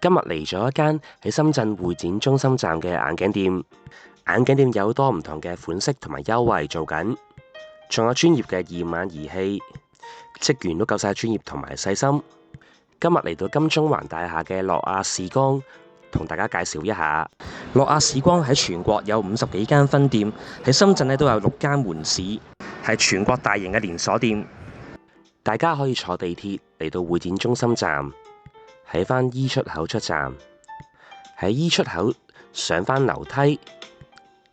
今日嚟咗一間喺深圳會展中心站嘅眼鏡店，眼鏡店有好多唔同嘅款式同埋優惠做緊，仲有專業嘅驗眼儀器，職員都夠晒專業同埋細心。今日嚟到金鐘環大廈嘅諾亞視光，同大家介紹一下。諾亞視光喺全國有50幾間分店，喺深圳都有6間門市，係全國大型嘅連鎖店。大家可以坐地鐵嚟到會展中心站，喺返 E 出口出站，喺 E 出口上返樓梯，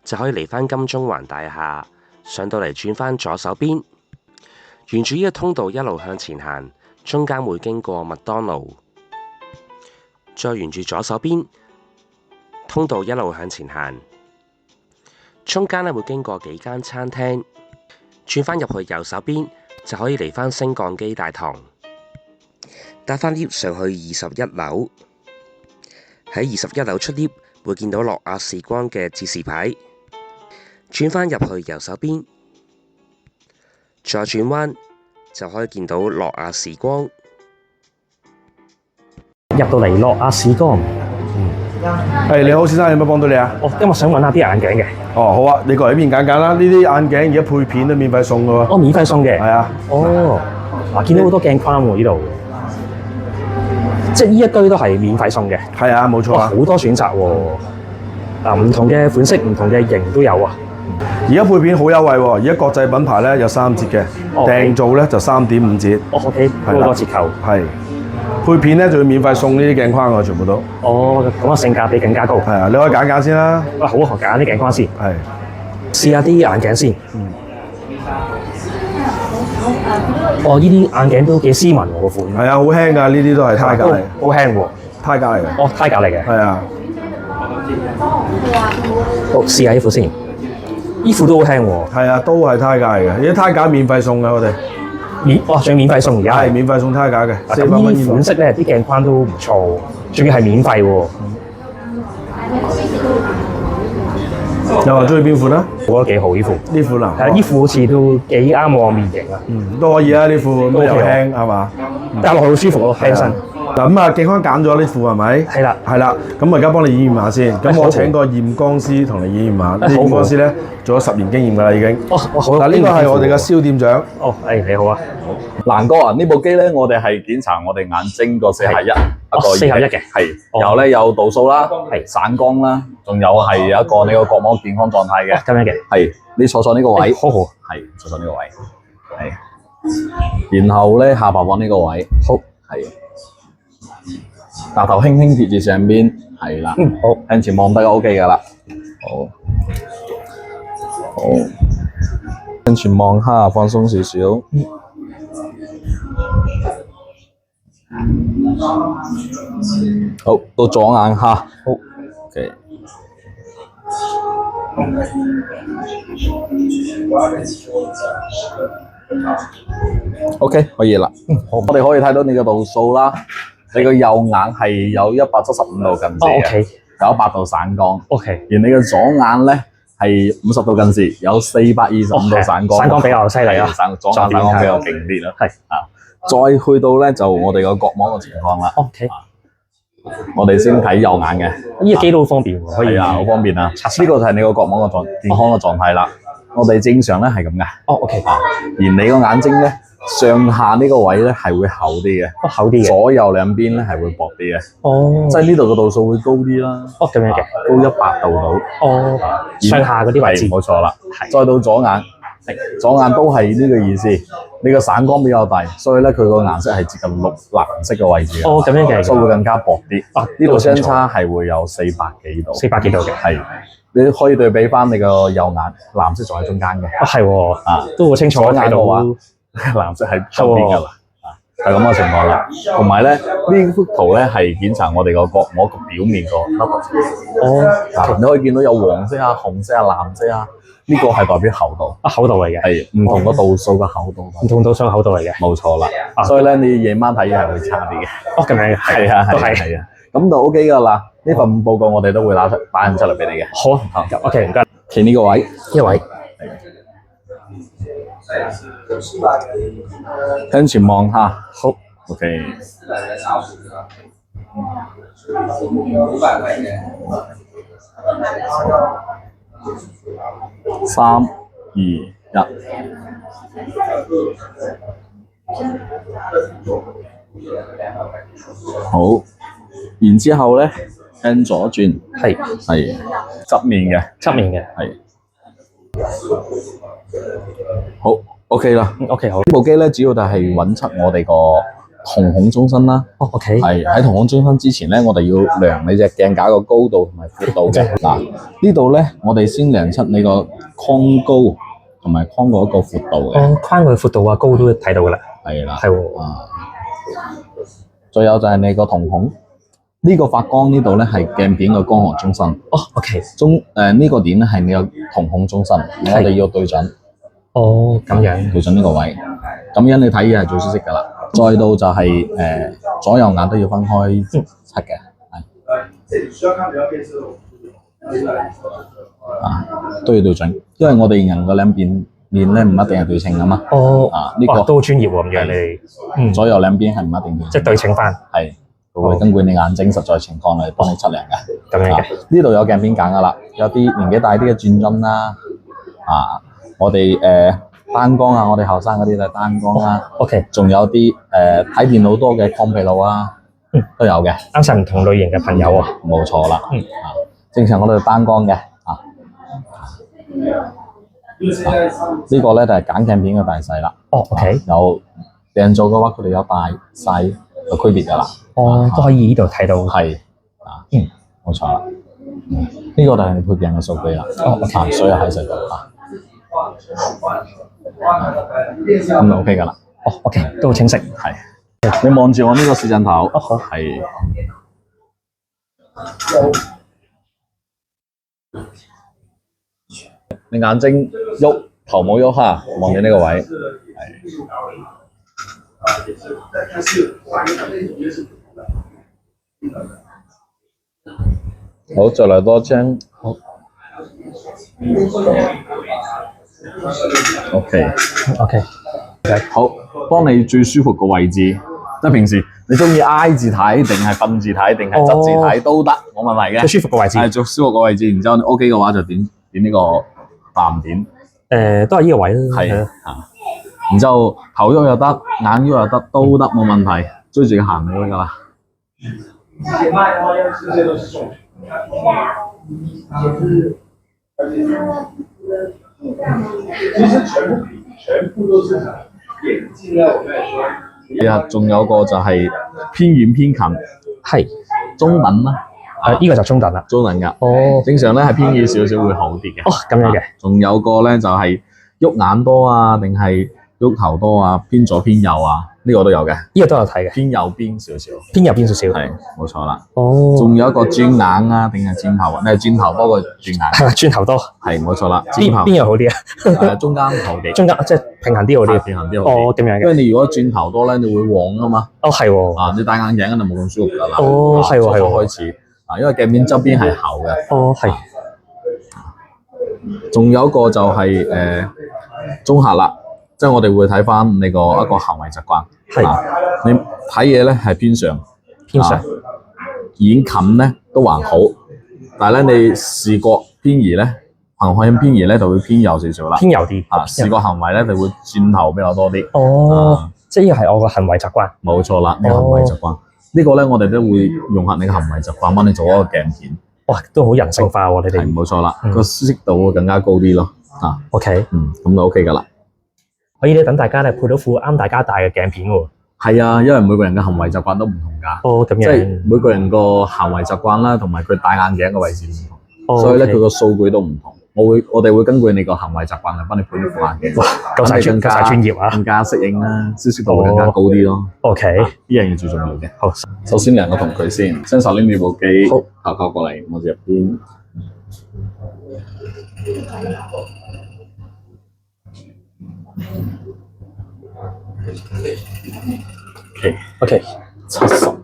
就可以嚟返金鐘環大廈，上到嚟轉返左手邊，沿住呢個通道一路向前行，中間會經過麥當勞，再沿住左手邊通道一路向前行，中間會經過幾間餐廳，轉返入去右手邊就可以嚟返升降機大堂，搭返 lift 上去21樓，喺21樓出 lift 會見到諾亞視光嘅指示牌，轉返入去右手邊，再轉彎就可以見到諾亞視光。入到嚟諾亞視光，你好，先生，有咩幫到你啊？我今日想揾下啲眼鏡嘅。哦，好啊，你過嚟呢邊揀揀啦。呢啲眼鏡而家配片都免費送㗎喎。哦，免費送嘅。係啊。哦，嗱，見到好多鏡框喎呢度，即係呢一堆都係免費送嘅。係啊，冇錯啊。好多選擇喎。嗱，唔同嘅款式、唔同嘅型都有啊。而家配片好優惠喎，而家國際品牌咧有3折嘅，訂做咧就3.5折。哦，OK，好多折扣。係。配片咧就要免費送呢啲鏡框喎，全部都。哦，咁啊性價比更加高。係啊，你可以揀揀先啦。好啊，揀啲鏡框先。係。試下啲眼鏡先。哦，呢啲眼鏡都幾斯文喎個款。係啊，好輕㗎，呢啲都係胎價嚟。好輕喎。胎價嚟嘅。哦，胎價嚟嘅。係啊。好，試下呢副先。呢副都好輕喎。係啊，都係胎價嚟嘅，而家胎價免費送嘅我哋。仲要免費送而家係免費送胎架嘅，400蚊。呢款式咧啲鏡框都唔錯，仲要係免費喎。又話中意邊款啊？我覺得幾好呢副。呢款啊？係呢副好似都幾啱我面型啊。都可以啊，呢副都又輕係嘛？戴落去好舒服咯，輕身。嗱咁啊，鏡框揀咗呢副係咪？係啦，係啦。咁我而家幫你驗下先。咁我請個驗光師同你驗眼。驗光師咧做咗10年經驗㗎啦已經。哦，好。嗱呢個係我哋嘅蕭店長。哦，你好啊。蘭哥啊，呢部機咧，我哋係檢查我哋眼睛個4合1一個4合1嘅，係，然後咧有度數啦，係散光啦，仲有係有一個你個角膜健康狀態嘅，咁樣嘅，係，你坐呢個位，好，係坐呢個位，係，然後咧下巴往呢個位，好，係，額頭輕輕貼住上邊，係啦，好，向前望得 OK 㗎啦，好，好，向前望下，放鬆少少。好，到左眼下，好 ，OK， OK， 可以啦。好，我哋可以睇到你嘅度數啦。你個右眼係有175度近視嘅，有100度散光。OK， 而你嘅左眼咧係50度近視，有425度散光。散光比較犀利啊，左眼散光比較勁啲啦。係啊。再去到咧就我哋個角膜嘅情況啦。OK， 我哋先睇右眼嘅。呢個機都好方便喎，可以。係啊，好方便啊。呢個就係你個角膜嘅健康嘅狀態啦。我哋正常咧係咁嘅。哦 ，OK。而你個眼睛咧上下呢個位咧係會厚啲嘅。哦，厚啲嘅。左右兩邊咧係會薄啲嘅。哦。即係呢度嘅度數會高啲啦。哦，咁樣嘅。高100度到。哦。上下嗰啲位置。冇錯啦。係。再到左眼。左眼都係呢個意思，你個散光比較大，所以咧佢個顏色係接近綠藍色嘅位置嘅。哦，咁樣嘅，所以會更加薄啲。呢度相差係會有400幾度。400幾度嘅，係。你可以對比翻你個右眼，藍色仲喺中間嘅。啊，係喎，啊，都好清楚睇到啊。藍色喺側邊㗎啦，係咁嘅情況啦。同埋咧，呢幅圖咧係檢查我哋個角膜個表面個凹凸情況。哦，你可以見到有黃色啊、紅色啊、藍色啊。呢個係代表厚度，厚度嚟嘅，係唔同個度數嘅厚度，唔同度數嘅厚度嚟嘅，冇錯啦。所以咧，你夜晚睇嘢係會差啲嘅。哦，咁樣嘅，係啊，都係啊，咁就 OK 㗎啦。呢份報告我哋都會打印出嚟俾你嘅。好，OK，唔該。企呢個位，呢個位，向前望下，好 ，OK。3、2、1。好，然之後咧向左轉，係側面嘅，係。好 ，OK 啦。OK 好。呢部機咧主要就係揾出我哋個瞳孔中心啦。OK。係喺瞳孔中心之前咧，我哋要量你隻鏡架個高度同埋闊度嘅。嗱，呢度咧我哋先量出你個框高同埋框嗰個闊度嘅。框嘅闊度啊高都睇到噶啦。係啦。係喎。最有就係你個瞳孔。呢個發光呢度咧係鏡片嘅光學中心。OK。呢個點咧係你個瞳孔中心，我哋要對準。咁樣。對準呢個位，咁樣你睇嘢係最舒適㗎啦。再到就係左右眼都要分開測嘅，都要對準，因為我哋人嘅兩邊面咧唔一定係對稱㗎嘛。呢個都好專業喎，咁樣你哋。左右兩邊係唔一定嘅。即係對稱翻。係。會根據你眼睛實在情況嚟幫你測量嘅。咁樣嘅。呢度有鏡片揀㗎啦，有啲年紀大啲嘅轉針啦，我哋單光啊，我哋後生嗰啲就係單光啦。OK。仲有啲睇電腦多嘅抗疲勞啊，都有嘅。啱晒唔同類型嘅朋友啊。冇錯啦。正常我哋單光嘅。呢個咧就係揀鏡片嘅大細啦。OK。有訂做嘅話，佢哋有大細嘅區別㗎啦。都可以呢度睇到。係。冇錯啦。呢個就係你配鏡嘅數據啦。所以喺細度咁就 OK 㗎啦。OK， 都好清晰。係。你望住我呢個視像頭。係。你眼睛喐，頭冇喐下，望住呢個位。好，再嚟多張。好。OK。好，幫你最舒服嘅位置，即係平時你中意挨字睇，定係瞓字睇，定係側字睇都得，冇問題嘅。最舒服嘅位置。係最舒服嘅位置，然之後你 OK 嘅話就點呢個藍點。都係呢個位啦。係。然之後頭喐又得，眼喐又得，都得冇問題，追住佢行就得㗎啦。仲有個就係偏遠偏近，係中等啦。呢個就中等啦。中等㗎。正常咧係偏遠少少會好啲嘅。咁樣嘅。仲有個咧就係喐眼多啊，定係喐頭多啊，偏左偏右啊，呢個都有嘅。呢個都有睇嘅。偏右邊少少。偏右邊少少。係，冇錯啦。仲有一個轉眼啊，定係轉頭啊？你係轉頭多過轉眼？係轉頭多。係，冇錯啦。邊樣好啲啊？中間好啲。中間即係平衡啲好啲。平衡啲好啲。點樣嘅？因為你如果轉頭多咧，你會晃啊嘛。係喎。你戴眼鏡就冇咁舒服㗎啦。係喎。開始。因為鏡片側邊係厚嘅。係。仲有一個就係綜合啦。即係我哋會睇翻你一個行為習慣，你睇嘢咧係偏上，遠近咧都還好，但係咧你視覺偏移咧，行向偏移咧就會偏右少少啦，偏右啲，視覺行為咧就會轉頭比較多啲。即係呢個係我個行為習慣。冇錯啦，你個行為習慣呢個咧，我哋都會用下你嘅行為習慣幫你做一個鏡片。哇，都好人性化喎！你哋冇錯啦，個舒適度會更加高啲咯。OK，咁就 OK 㗎啦。可以咧，等大家咧配到副啱大家戴嘅鏡片喎。係啊，因為每個人嘅行為習慣都唔同㗎。咁樣。即係每個人個行為習慣啦，同埋佢戴眼鏡嘅位置唔同，所以咧佢個數據都唔同。我哋會根據你個行為習慣嚟幫你配呢副眼鏡。哇，夠晒專業啊！更加適應啦，舒適度會更加高啲咯。OK，呢樣嘢最重要嘅。好，首先量個瞳距先，伸手拎住部機，靠過嚟，望住入邊。OK， 70。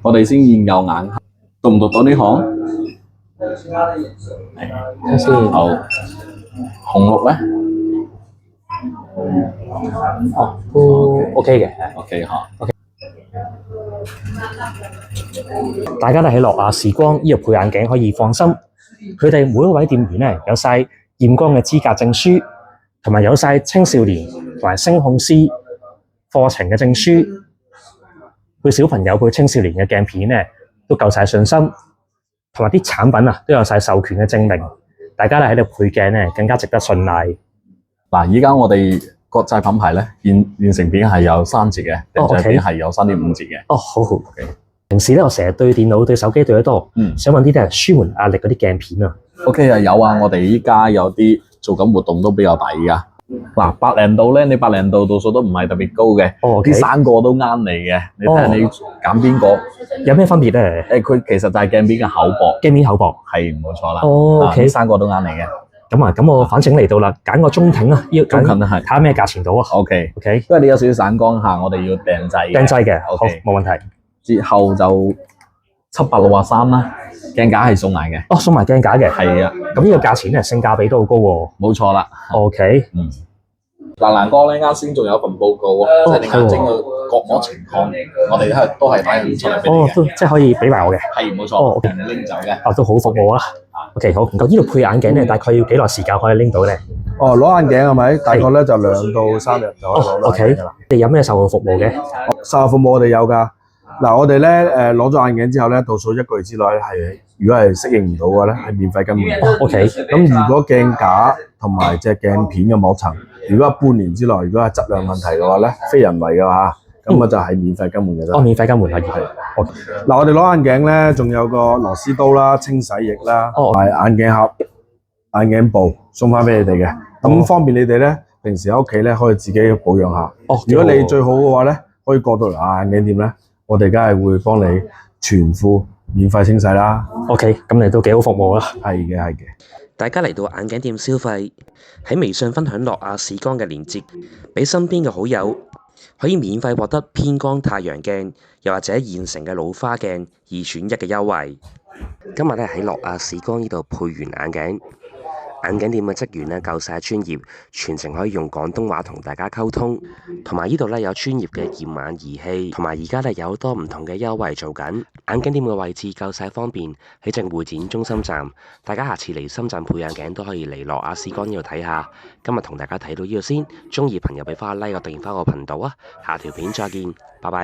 我哋先驗右眼，讀唔讀到呢行？睇先。好，紅綠咧？哦，都 OK 嘅。OK 嚇。大家都喺諾亞視光呢度配眼鏡可以放心，佢哋每一位店員咧有晒驗光嘅資格證書，同埋有晒青少年同埋聲控師課程嘅證書，配小朋友配青少年嘅鏡片咧都夠晒信心，同埋啲產品啊都有晒授權嘅證明，大家咧喺度配鏡咧更加值得信賴。嗱，依家我哋國際品牌咧現成片係有3折嘅，定製片係有3.5折嘅。哦，好好。Okay. 平時咧，我成日對電腦、對手機對得多，想揾啲咧舒緩壓力嗰啲鏡片啊。OK 啊，有啊，我哋依家有啲做緊活動都比較抵噶。嗱，80度咧，你80度度數都唔係特別高嘅，啲3個都啱你嘅。你睇下你揀邊個？有咩分別咧？佢其實就係鏡片嘅厚薄。鏡片厚薄係冇錯啦。OK， 3個都啱你嘅。咁我反正嚟到啦，揀個中挺啊，要中挺係睇下咩價錢到啊。OK， 因為你有少少散光下，我哋要訂製嘅。訂製嘅，好冇問題。之後就763啦，鏡架係送埋嘅。哦，送埋鏡架嘅。係啊，咁呢個價錢咧性價比都好高喎。冇錯啦。OK， 嗱，藍光咧啱先仲有一份報告喎，即係你眼睛嘅角膜情況，我哋都係擺出嚟俾你嘅。即係可以俾埋我嘅。係冇錯，人哋拎走嘅。都好服務啊。OK， 好。唔夠呢度配眼鏡咧，大概要幾耐時間可以拎到咧？攞眼鏡係咪？大概咧就2到3日就可以攞到眼鏡㗎啦。你有咩售後服務嘅？售後服務我哋有㗎。嗱，我哋咧攞咗眼鏡之後咧，倒數1個月之內係，如果係適應唔到嘅話咧，係免費更換。OK。咁如果鏡架同埋隻鏡片嘅膜層，如果係半年之內，如果係質量問題嘅話咧，非人為嘅話，咁就係免費更換嘅啫。免費更換可以係。嗱，我哋攞眼鏡咧，仲有個螺絲刀啦、清洗液啦，同埋眼鏡盒、眼鏡布送翻俾你哋嘅。咁方便你哋咧，平時喺屋企咧可以自己保養下。如果你最好嘅話咧，可以過到嚟眼鏡店咧。我哋梗係會幫你全副免費清洗啦。OK， 咁你都幾好服務啦。係嘅，係嘅。大家嚟到眼鏡店消費，喺微信分享諾亞視光嘅鏈接，俾身邊嘅好友可以免費獲得偏光太陽鏡，又或者現成嘅老花鏡2選1嘅優惠。今日咧喺諾亞視光呢度配完眼鏡。眼鏡店嘅職員咧夠晒專業，全程可以用廣東話同大家溝通，同埋呢度咧有專業嘅驗眼儀器，同埋而家咧有好多唔同嘅優惠做緊。眼鏡店嘅位置夠晒方便，喺正會展中心站。大家下次嚟深圳配眼鏡都可以嚟諾亞視光呢度睇下。今日同大家睇到呢度先，中意朋友俾翻個 like， 我訂翻個頻道啊！下條片再見，拜拜。